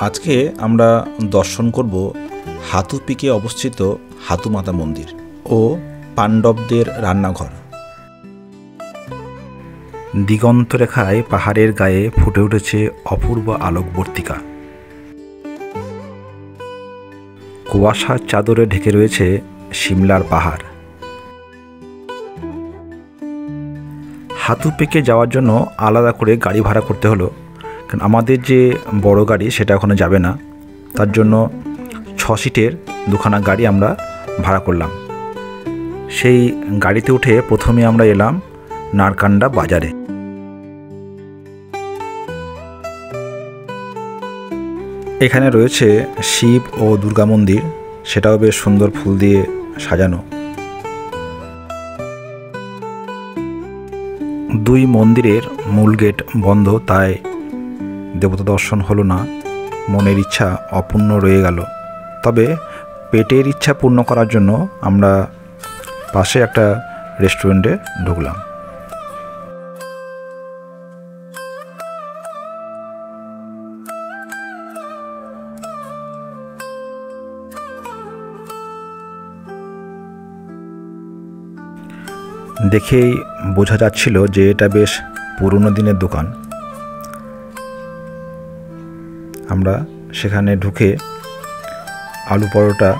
আজকে আমরা দর্শন করব হাতু পিকে অবস্থিত হাতু মাতা মন্দির ও পাণ্ডবদের রান্নাঘর। দিগন্ত রেখায় পাহাড়ের গায়ে ফুটে উঠেছে অপূর্ব আলোকবর্তিকা। কুয়াশার চাদরে ঢেকে রয়েছে সিমলার পাহাড়। হাতু পিকে যাওয়ার জন্য আলাদা করে গাড়ি ভাড়া করতে হলো, কারণ আমাদের যে বড় গাড়ি সেটা ওখানে যাবে না। তার জন্য 6 সিটের দুখানা গাড়ি আমরা ভাড়া করলাম। সেই গাড়িতে উঠে প্রথমে আমরা এলাম নারকান্ডা বাজারে। এখানে রয়েছে শিব ও দুর্গা মন্দির, সেটাও বেশ সুন্দর ফুল দিয়ে সাজানো। দুই মন্দিরের মূল গেট বন্ধ, তাই দেবতা দর্শন হলো না। মনের ইচ্ছা অপূর্ণ রয়ে গেল। তবে পেটের ইচ্ছা পূর্ণ করার জন্য আমরা পাশে একটা রেস্টুরেন্টে ঢুকলাম। দেখেই বোঝা যাচ্ছিল যে এটা বেশ পুরনো দিনের দোকান। আমরা সেখানে ঢুকে আলু পরোটা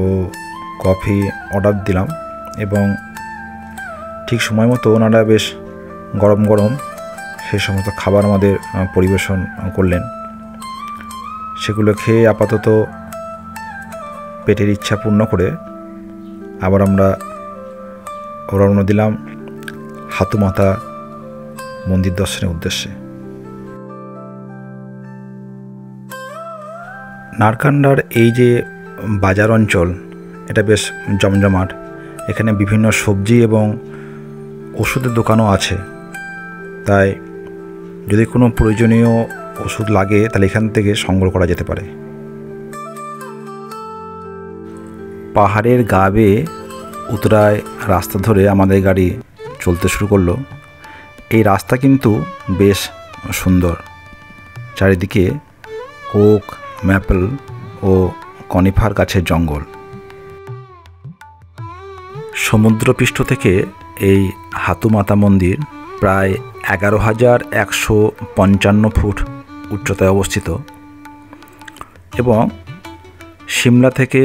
ও কফি অর্ডার দিলাম এবং ঠিক সময় মতো ওনারা বেশ গরম গরম সেই সমস্ত খাবার আমাদের পরিবেশন করলেন। সেগুলো খেয়ে আপাতত পেটের ইচ্ছা পূর্ণ করে আবার আমরা রওনা দিলাম হাতু মাতা মন্দির দর্শনের উদ্দেশ্যে। নারকান্ডার এই যে বাজার অঞ্চল, এটা বেশ জমজমাট। এখানে বিভিন্ন সবজি এবং ওষুধের দোকানও আছে, তাই যদি কোনো প্রয়োজনীয় ওষুধ লাগে তাহলে এখান থেকে সংগ্রহ করা যেতে পারে। পাহাড়ের গা বেয়ে উতরায় রাস্তা ধরে আমাদের গাড়ি চলতে শুরু করলো। এই রাস্তা কিন্তু বেশ সুন্দর, চারিদিকে ওক, ম্যাপল ও কনিফার গাছের জঙ্গল। সমুদ্রপৃষ্ঠ থেকে এই হাতু মাতা মন্দির প্রায় 11,155 ফুট উচ্চতায় অবস্থিত এবং সিমলা থেকে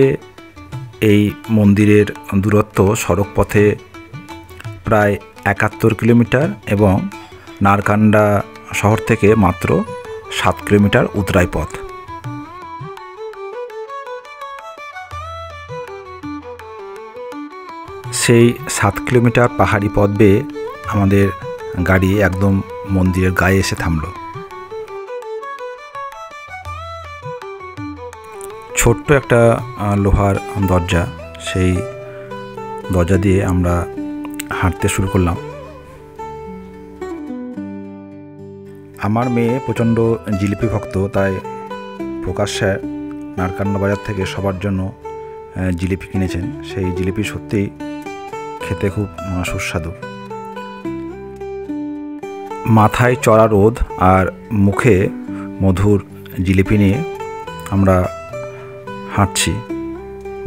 এই মন্দিরের দূরত্ব সড়ক পথে প্রায় 71 কিলোমিটার এবং নারকান্ডা শহর থেকে মাত্র 7 কিলোমিটার উতরাই পথ। সেই 7 কিলোমিটার পাহাড়ি পথ বেয়ে আমাদের গাড়ি একদম মন্দিরের গায়ে এসে থামল। ছোট্ট একটা লোহার দরজা, সেই দরজা দিয়ে আমরা হাঁটতে শুরু করলাম। আমার মেয়ে প্রচণ্ড জিলিপি ভক্ত, তাই প্রকাশ স্যার নারকান্ডা বাজার থেকে সবার জন্য জিলিপি কিনেছেন। সেই জিলিপি সত্যিই খেতে খুব সুস্বাদু। মাথায় চড়া রোদ আর মুখে মধুর জিলিপি নিয়ে আমরা হাঁটছি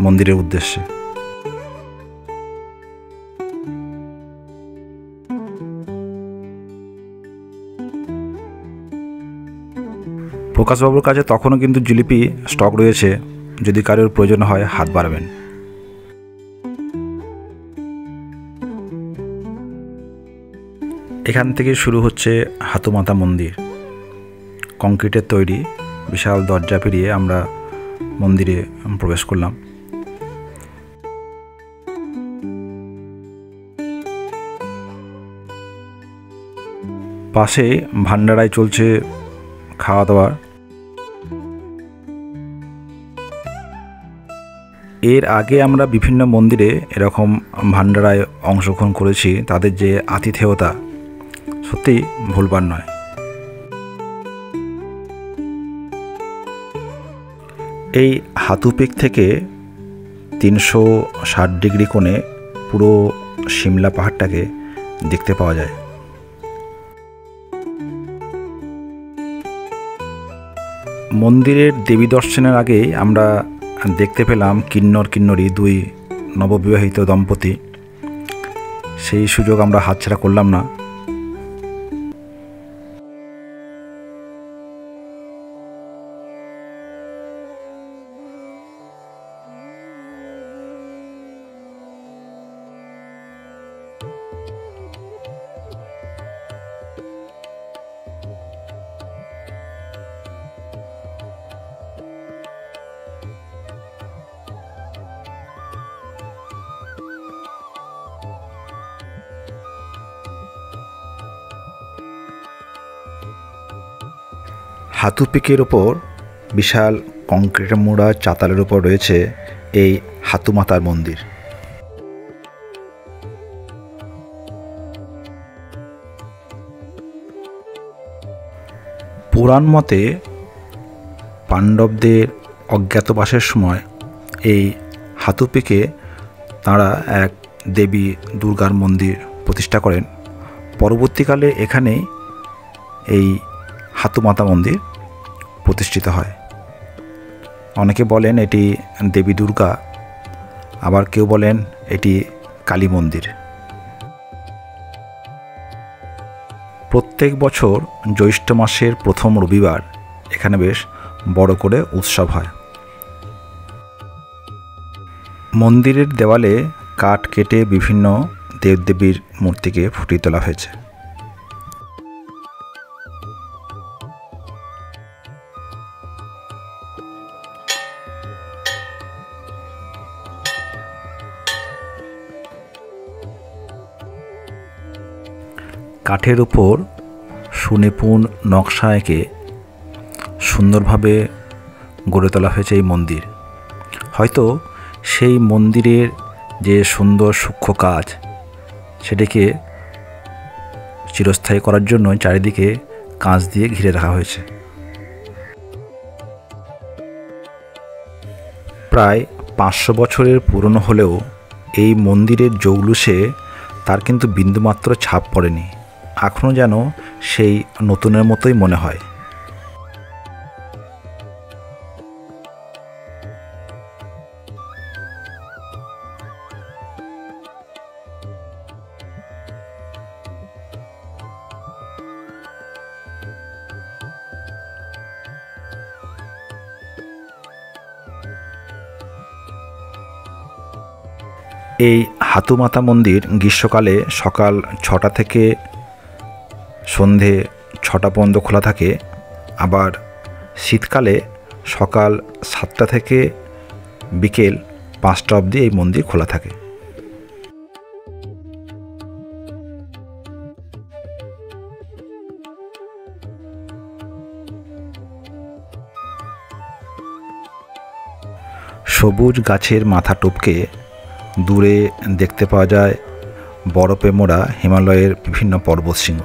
মন্দিরের উদ্দেশ্যে। প্রকাশবাবুর কাছে তখনও কিন্তু জিলিপি স্টক রয়েছে, যদি কারোর প্রয়োজন হয় হাত বাড়াবেন। এখান থেকে শুরু হচ্ছে হাতু মাতা মন্দির। কংক্রিটের তৈরি বিশাল দরজা পেরিয়ে আমরা মন্দিরে প্রবেশ করলাম। পাশে ভান্ডারায় চলছে খাওয়া দাওয়ার। এর আগে আমরা বিভিন্ন মন্দিরে এরকম ভান্ডারায় অংশগ্রহণ করেছি। তাদের যে আতিথেয়তা সত্যি ভুলবার নয়। এই হাতু পিক থেকে 360 ডিগ্রি কোণে পুরো সিমলা পাহাড়টাকে দেখতে পাওয়া যায়। মন্দিরের দেবী দর্শনের আগে আমরা দেখতে পেলাম কিন্নর কিন্নরী দুই নববিবাহিত দম্পতি। সেই সুযোগ আমরা হাতছাড়া করলাম না। হাতু পিকের ওপর বিশাল কংক্রিট মোড়া চাতালের উপর রয়েছে এই হাতু মাতার মন্দির। পুরাণ মতে পাণ্ডবদের অজ্ঞাতবাসের সময় এই হাতু পিকে তাঁরা এক দেবী দুর্গার মন্দির প্রতিষ্ঠা করেন। পরবর্তীকালে এখানেই এই হাতু মাতা মন্দির প্রতিষ্ঠিত হয়। অনেকে বলেন এটি দেবী দুর্গা, আবার কেউ বলেন এটি কালী মন্দির। প্রত্যেক বছর জ্যৈষ্ঠ মাসের প্রথম রবিবার এখানে বেশ বড় করে উৎসব হয়। মন্দিরের দেওয়ালে কাঠ কেটে বিভিন্ন দেবদেবীর মূর্তিকে ফুটিয়ে তোলা হয়েছে। কাঠের উপর সুনিপুণ নকশা এঁকে সুন্দরভাবে গড়ে তোলা হয়েছে এই মন্দির। হয়তো সেই মন্দিরের যে সুন্দর সূক্ষ্ম কাজ সেটিকে চিরস্থায়ী করার জন্য চারিদিকে কাঁচ দিয়ে ঘিরে রাখা হয়েছে। প্রায় 500 বছরের পুরনো হলেও এই মন্দিরের জৌলুসে তার কিন্তু বিন্দুমাত্র ছাপ পড়েনি। এখনও যেন সেই নতুনের মতোই মনে হয়। এই হাতুমাতা মন্দির গ্রীষ্মকালে সকাল 6টা থেকে সন্ধে 6টা পর্যন্ত খোলা থাকে, আবার শীতকালে সকাল 7টা থেকে বিকেল 5টা অবধি এই মন্দির খোলা থাকে। সবুজ গাছের মাথা টপকে দূরে দেখতে পাওয়া যায় বরফে মোড়া হিমালয়ের বিভিন্ন পর্বতশৃঙ্গ।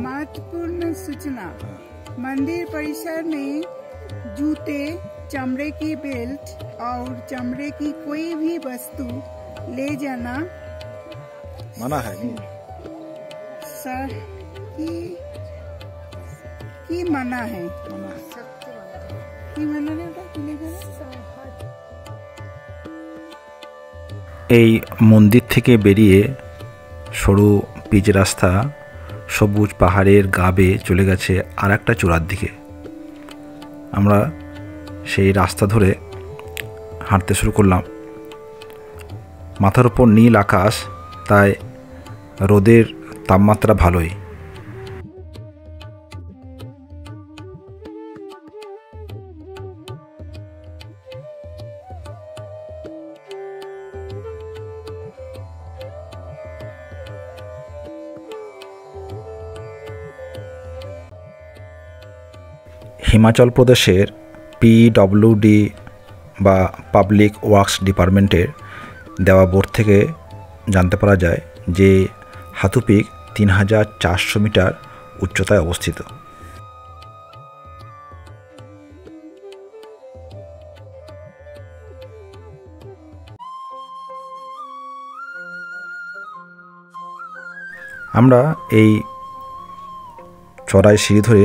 महत्वपूर्ण सूचना, मंदिर परिसर में जूते, चमड़े की बेल्ट और चमड़े की कोई भी वस्तु ले जाना मना है। सर की मना है। এই মন্দির থেকে বেরিয়ে সরু পিচ রাস্তা সবুজ পাহাড়ের গা বেয়ে চলে গেছে আর একটা চূড়ার দিকে। আমরা সেই রাস্তা ধরে হাঁটতে শুরু করলাম। মাথার উপর নীল আকাশ, তাই রোদের তাপমাত্রা ভালোই। হিমাচল প্রদেশের PWD বা পাবলিক ওয়ার্কস ডিপার্টমেন্টের দেওয়া বোর্ড থেকে জানতে পারা যায় যে হাথু পিক 3400 মিটার উচ্চতায় অবস্থিত। আমরা এই চড়াই সিঁড়ি ধরে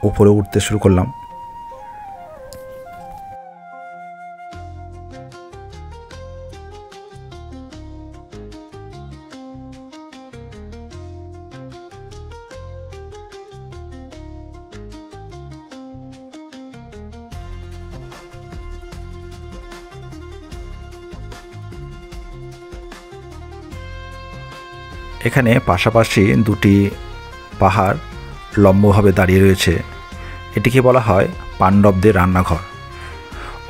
উপরে উঠতে শুরু করলাম। এখানে পাশাপাশি দুটি পাহাড় লম্বভাবে দাঁড়িয়ে রয়েছে। এটিকে বলা হয় পাণ্ডবদের রান্নাঘর।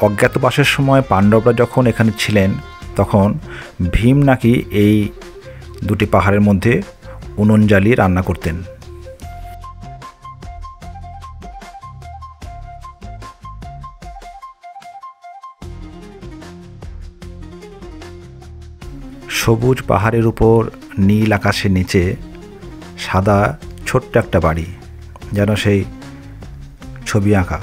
অজ্ঞাতবাসের সময় পাণ্ডবরা যখন এখানে ছিলেন তখন ভীম নাকি এই দুটি পাহাড়ের মধ্যে উনুন জ্বালিয়ে রান্না করতেন। সবুজ পাহাড়ের উপর নীল আকাশের নিচে সাদা ছোট্ট একটা বাড়ি, যেন সেই ছবি আঁকা।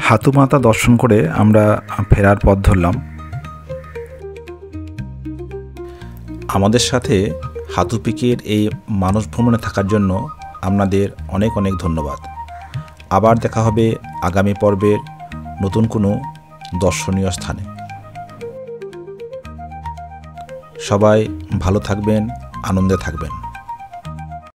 হাতু মাতা দর্শন করে আমরা ফেরার পথ ধরলাম। আমাদের সাথে হাতু পিকের এই মানস ভ্রমণে থাকার জন্য আপনাদের অনেক অনেক ধন্যবাদ। আবার দেখা হবে আগামী পর্বের নতুন কোনো দর্শনীয় স্থানে। সবাই ভালো থাকবেন, আনন্দে থাকবেন।